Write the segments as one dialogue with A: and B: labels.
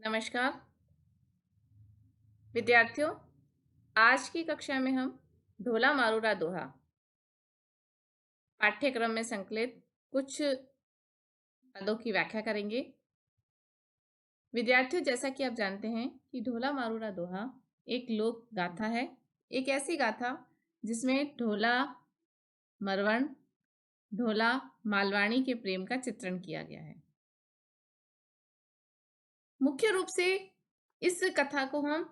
A: नमस्कार विद्यार्थियों। आज की कक्षा में हम ढोला मारूरा दोहा पाठ्यक्रम में संकलित कुछ पदों की व्याख्या करेंगे। विद्यार्थियों, जैसा कि आप जानते हैं कि ढोला मारूरा दोहा एक लोक गाथा है। एक ऐसी गाथा जिसमें ढोला मरवण, ढोला मालवाणी के प्रेम का चित्रण किया गया है। मुख्य रूप से इस कथा को हम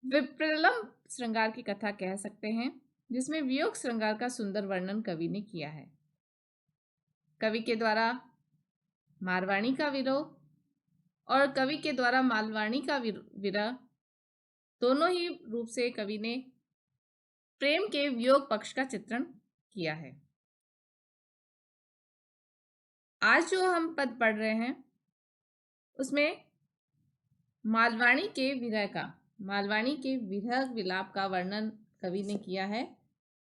A: विप्रलंब श्रृंगार की कथा कह सकते हैं, जिसमें वियोग श्रृंगार का सुंदर वर्णन कवि ने किया है। कवि के द्वारा मारवाणी का विरह और कवि के द्वारा मालवाणी का विरह, दोनों ही रूप से कवि ने प्रेम के वियोग पक्ष का चित्रण किया है। आज जो हम पद पढ़ रहे हैं उसमें मालवाणी के विरह विलाप का वर्णन कवि ने किया है,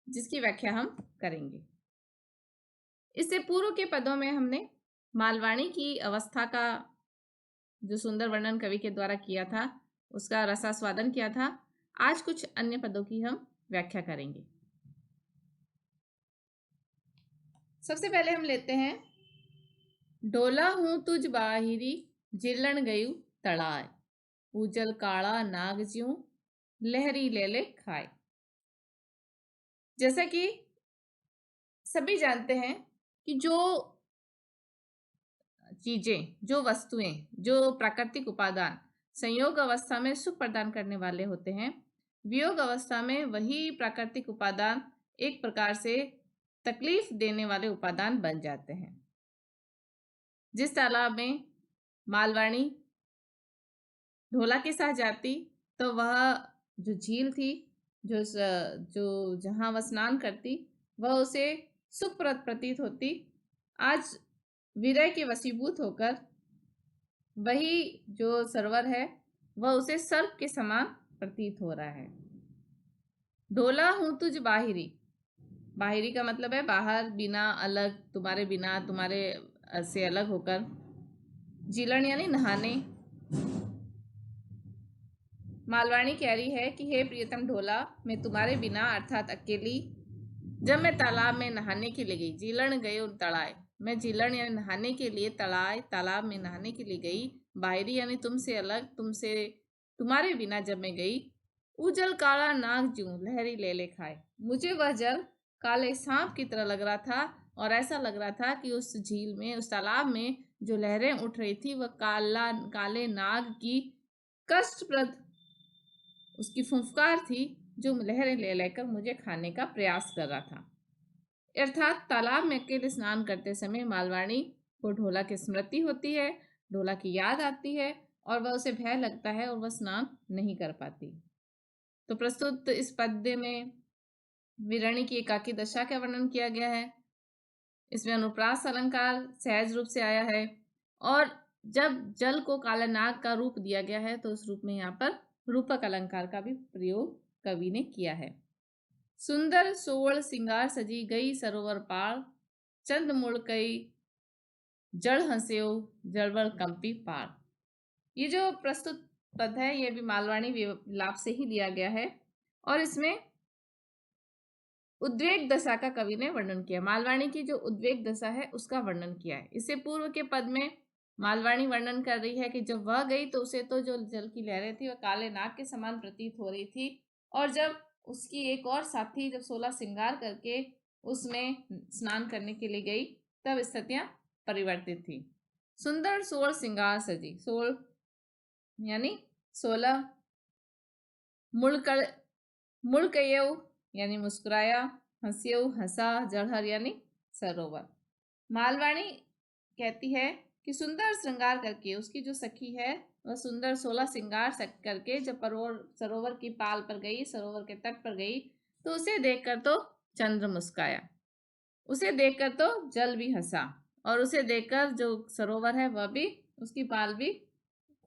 A: जिसकी व्याख्या हम करेंगे। इससे पूर्व के पदों में हमने मालवाणी की अवस्था का जो सुंदर वर्णन कवि के द्वारा किया था, उसका रसास्वादन किया था। आज कुछ अन्य पदों की हम व्याख्या करेंगे। सबसे पहले हम लेते हैं, डोला हूं तुझ बाहिरी जिलन गयु तड़ाए, उजल काड़ा नाग ज्यों लहरी ले ले खाए। जैसा कि सभी जानते हैं कि जो चीजें, जो वस्तुएं, जो प्राकृतिक उपादान संयोग अवस्था में सुख प्रदान करने वाले होते हैं, वियोग अवस्था में वही प्राकृतिक उपादान एक प्रकार से तकलीफ देने वाले उपादान बन जाते हैं। जिस तालाब में मालवाणी ढोला के साथ जाती, तो वह जो झील थी, जो जहां वह स्नान करती, वह उसे सुखप्रद प्रतीत होती। आज विरह के वशीभूत होकर वही जो सरोवर है वह उसे सर्प के समान प्रतीत हो रहा है। ढोला हूं तुझ बाहिरी, बाहिरी का मतलब है बाहर, बिना, अलग, तुम्हारे बिना, तुम्हारे से अलग होकर। जीलन यानी नहाने। मालवाणी कह रही है कि हे प्रियतम ढोला, मैं तुम्हारे बिना अर्थात अकेली जब मैं तालाब में नहाने के लिए गई, जीलन गए और तड़ाए, मैं जीलन यानी नहाने के लिए, तड़ाए तालाब में नहाने के लिए गई, बाहरी यानी तुमसे अलग, तुमसे तुम्हारे बिना जब मैं गई, उजल काला नाग ज्यों लहरी ले ले खाए, मुझे वह जल काले सांप की तरह लग रहा था और ऐसा लग रहा था कि उस झील में, उस तालाब में जो लहरें उठ रही थी वह काले नाग की कष्टप्रद उसकी फुफकार थी, जो लहरें ले लेकर मुझे खाने का प्रयास कर रहा था। अर्थात तालाब में अकेले स्नान करते समय मालवाणी को ढोला की स्मृति होती है, ढोला की याद आती है और वह उसे भय लगता है और वह स्नान नहीं कर पाती। तो प्रस्तुत इस पद्य में वीरणी की एकाकी दशा का वर्णन किया गया है। इसमें अनुप्रास अलंकार सहज रूप से आया है और जब जल को काला नाग का रूप दिया गया है तो उस रूप में यहाँ पर रूपक अलंकार का भी प्रयोग कवि ने किया है। सुंदर सोल सिंगार सजी गई सरोवर पार, चंद मुड़ कई जड़ हंस्यो जड़बड़ कंपी पार। ये जो प्रस्तुत पद है ये भी मालवाणी विलाप से ही लिया गया है और इसमें उद्वेग दशा का कवि ने वर्णन किया। मालवाणी की जो उद्वेग दशा है उसका वर्णन किया है। इससे पूर्व के पद में मालवाणी वर्णन कर रही है कि जब वह गई तो उसे तो जो जल की लहरें थी वह काले नाग के समान प्रतीत हो रही थी, और जब उसकी एक और साथी जब 16 श्रृंगार करके उसमें स्नान करने के लिए गई तब स्थितियां परिवर्तित थी। सुंदर 16 श्रृंगार सजी, 16 यानी 16, मुड़कयौ यानी मुस्कुराया, हंस्यौ हंसा, जड़हर यानी सरोवर। मालवाणी कहती है कि सुंदर श्रृंगार करके उसकी जो सखी है वह सुंदर 16 श्रृंगार करके जब सरोवर की पाल पर गई, सरोवर के तट पर गई, तो उसे देखकर तो चंद्र मुस्काया, उसे देखकर तो जल भी हंसा और उसे देखकर जो सरोवर है वह भी, उसकी पाल भी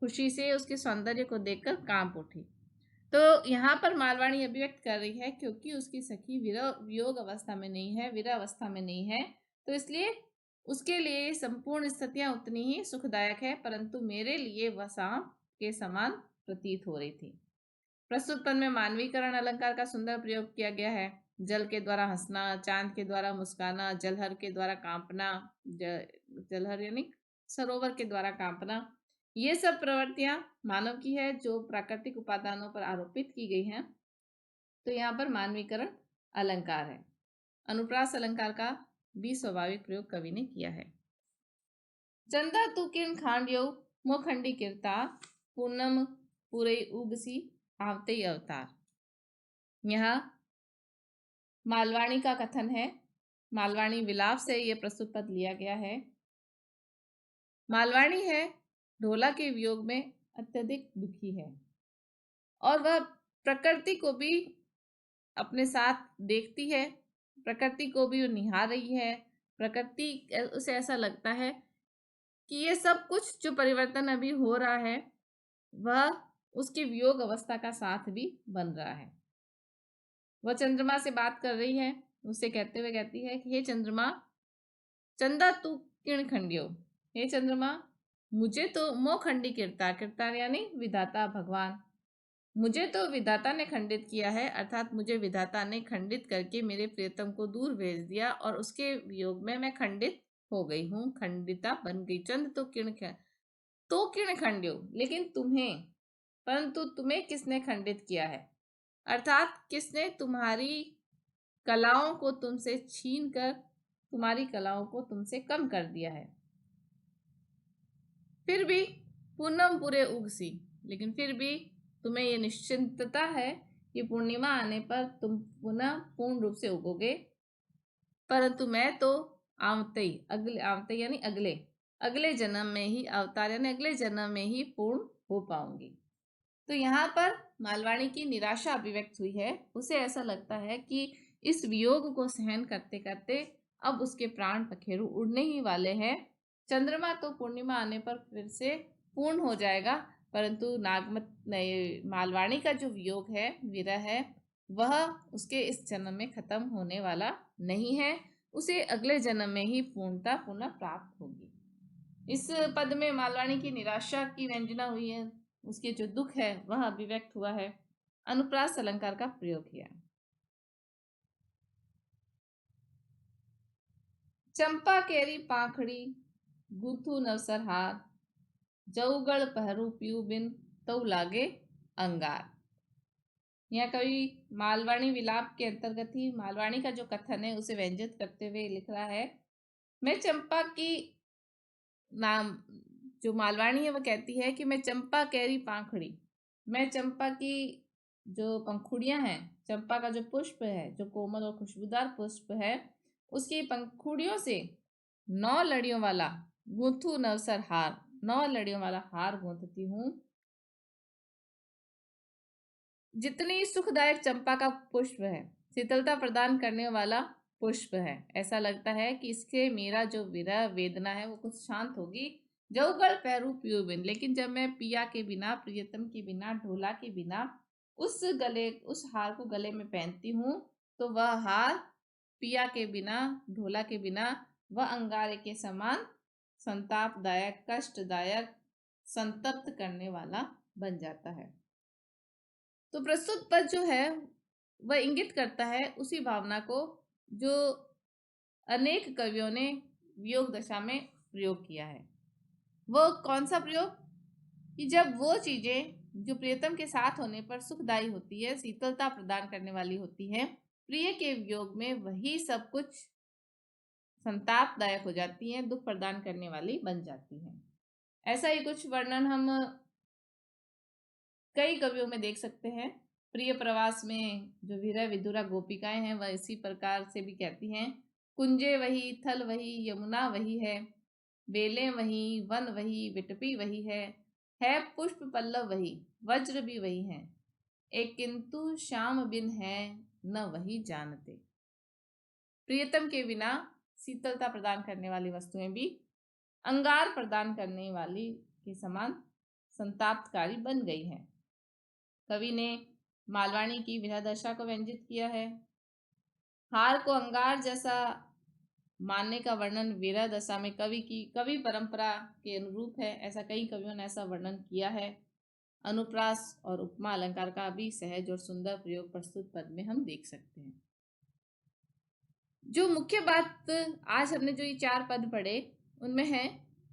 A: खुशी से उसके सौंदर्य को देखकर कांप उठी। तो यहाँ पर मालवाणी अभिव्यक्त कर रही है क्योंकि उसकी सखी वियोग अवस्था में नहीं है, विरह अवस्था में नहीं है, तो इसलिए उसके लिए संपूर्ण स्थितियां उतनी ही सुखदायक है, परंतु मेरे लिए वह सांप के समान प्रतीत हो रही थी। प्रस्तुत पद में मानवीकरण अलंकार का सुंदर प्रयोग किया गया है। जल के द्वारा हंसना, चांद के द्वारा मुस्काना, जलहर के द्वारा कांपना, जलहर यानी सरोवर के द्वारा कांपना, ये सब प्रवृत्तियां मानव की है जो प्राकृतिक उपादानों पर आरोपित की गई हैं। तो यहाँ पर मानवीकरण अलंकार है। अनुप्रास अलंकार का भी स्वाभाविक प्रयोग कवि ने किया है। चंदा तू किरण खांड्यो मोखंडी कीर्ता, पूनम पूरे उगसी आवते अवतार। यहाँ मालवाणी का कथन है। मालवाणी विलाप से यह प्रस्तुत पद लिया गया है। मालवाणी है ढोला के वियोग में अत्यधिक दुखी है और वह प्रकृति को भी अपने साथ देखती है, प्रकृति को भी निहार रही है। प्रकृति उसे ऐसा लगता है कि ये सब कुछ जो परिवर्तन अभी हो रहा है वह उसकी वियोग अवस्था का साथ भी बन रहा है। वह चंद्रमा से बात कर रही है, उससे कहते हुए कहती है कि हे चंद्रमा, चंदा तू किरण खंडियो, हे चंद्रमा मुझे तो मोह खंडी किरता, किरता यानी विधाता भगवान, मुझे तो विधाता ने खंडित किया है, अर्थात मुझे विधाता ने खंडित करके मेरे प्रियतम को दूर भेज दिया और उसके वियोग में मैं खंडित हो गई हूँ, खंडिता बन गई। चंद तो किरण खंडियो, लेकिन तुम्हें, परंतु तुम्हें किसने खंडित किया है, अर्थात किसने तुम्हारी कलाओं को तुमसे छीन कर तुम्हारी कलाओं को तुमसे कम कर दिया है। फिर भी पूनम पूरे उगसी, लेकिन फिर भी तुम्हें ये निश्चिंतता है कि पूर्णिमा आने पर तुम पुनः पूर्ण रूप से उगोगे, परंतु मैं तो आवते यानी अगले जन्म में ही अवतार यानी अगले जन्म में ही पूर्ण हो पाऊंगी। तो यहाँ पर मालवाणी की निराशा अभिव्यक्त हुई है। उसे ऐसा लगता है कि इस वियोग को सहन करते करते अब उसके प्राण पखेरु उड़ने ही वाले हैं। चंद्रमा तो पूर्णिमा आने पर फिर से पूर्ण हो जाएगा, परंतु मालवाणी का जो वियोग है, विरह है, वह उसके इस जन्म में खत्म होने वाला नहीं है। उसे अगले जन्म में ही पूर्णता पुनः प्राप्त होगी। इस पद में मालवाणी की निराशा की व्यंजना हुई है, उसके जो दुख है वह अभिव्यक्त हुआ है। अनुप्रास अलंकार का प्रयोग किया। चंपा केरी पाखड़ी गुथु नवसर हार, जऊगढ़ पहरू पीऊ बिन तऊ लागे अंगार। यह कवि मालवाणी विलाप के अंतर्गत ही मालवाणी का जो कथन है उसे व्यंजित करते हुए लिख रहा है। मैं चंपा की नाम जो मालवाणी है वह कहती है कि मैं चंपा केरी पाखड़ी, मैं चंपा की जो पंखुड़ियां हैं, चंपा का जो पुष्प है, जो कोमल और खुशबूदार पुष्प है, उसकी पंखुड़ियों से 9 लड़ियों वाला गूंथू नवसर हार, 9 लड़ियों वाला हार गूंथती हूँ। जितनी सुखदायक चंपा का पुष्प है, शीतलता प्रदान करने वाला पुष्प है, ऐसा लगता है कि इसके मेरा जो विरह वेदना है वो कुछ शांत होगी। जऊगढ़ पैरू पियो बिन, लेकिन जब मैं पिया के बिना, प्रियतम के बिना, ढोला के बिना उस हार को गले में पहनती हूँ, तो वह हार पिया के बिना, ढोला के बिना वह अंगारे के समान संतापदायक, कष्टदायक, संतप्त करने वाला बन जाता है। तो प्रस्तुत पद जो है वह इंगित करता है उसी भावना को जो अनेक कवियों ने वियोग दशा में प्रयोग किया है। वो कौन सा प्रयोग? कि जब वो चीजें जो प्रियतम के साथ होने पर सुखदायी होती है, शीतलता प्रदान करने वाली होती है, प्रिय के वियोग में वही सब कुछ संतापदायक हो जाती हैं, दुख प्रदान करने वाली बन जाती हैं। ऐसा ही कुछ वर्णन हम कई कवियों में देख सकते हैं। प्रिय प्रवास में जो विरह विधुरा गोपिकाएं हैं वह इसी प्रकार से भी कहती हैं। कुंजे वही, थल वही, यमुना वही है, बेलें वही, वन वही, विटपी वही है पुष्प पल्लव वही, वज्र भी वही है, एक किंतु श्याम बिन है न वही जानते। प्रियतम के बिना शीतलता प्रदान करने वाली वस्तुएं भी अंगार प्रदान करने वाली के समान संतापकारी बन गई हैं। कवि ने मालवाणी की विरह दशा को व्यंजित किया है। हार को अंगार जैसा मानने का वर्णन विरह दशा में कवि परंपरा के अनुरूप है। ऐसा कई कवियों ने ऐसा वर्णन किया है। अनुप्रास और उपमा अलंकार का भी सहज और सुंदर प्रयोग प्रस्तुत पद में हम देख सकते हैं। जो मुख्य बात आज हमने जो ये 4 पद पढ़े उनमें है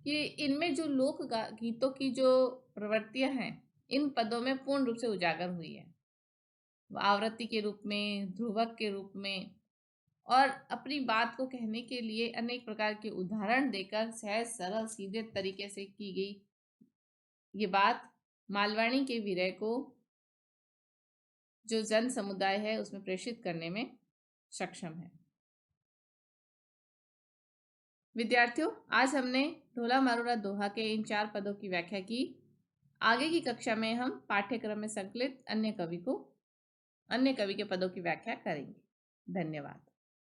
A: कि इनमें जो लोक गीतों की जो प्रवृत्तियां हैं इन पदों में पूर्ण रूप से उजागर हुई है। आवृत्ति के रूप में, ध्रुवक के रूप में और अपनी बात को कहने के लिए अनेक प्रकार के उदाहरण देकर सहज सरल सीधे तरीके से की गई ये बात मालवाणी के विरह को जो जन समुदाय है उसमें प्रेषित करने में सक्षम है। विद्यार्थियों, आज हमने ढोला मारूरा दोहा के इन 4 पदों की व्याख्या की। आगे की कक्षा में हम पाठ्यक्रम में संकलित अन्य कवि के पदों की व्याख्या करेंगे। धन्यवाद।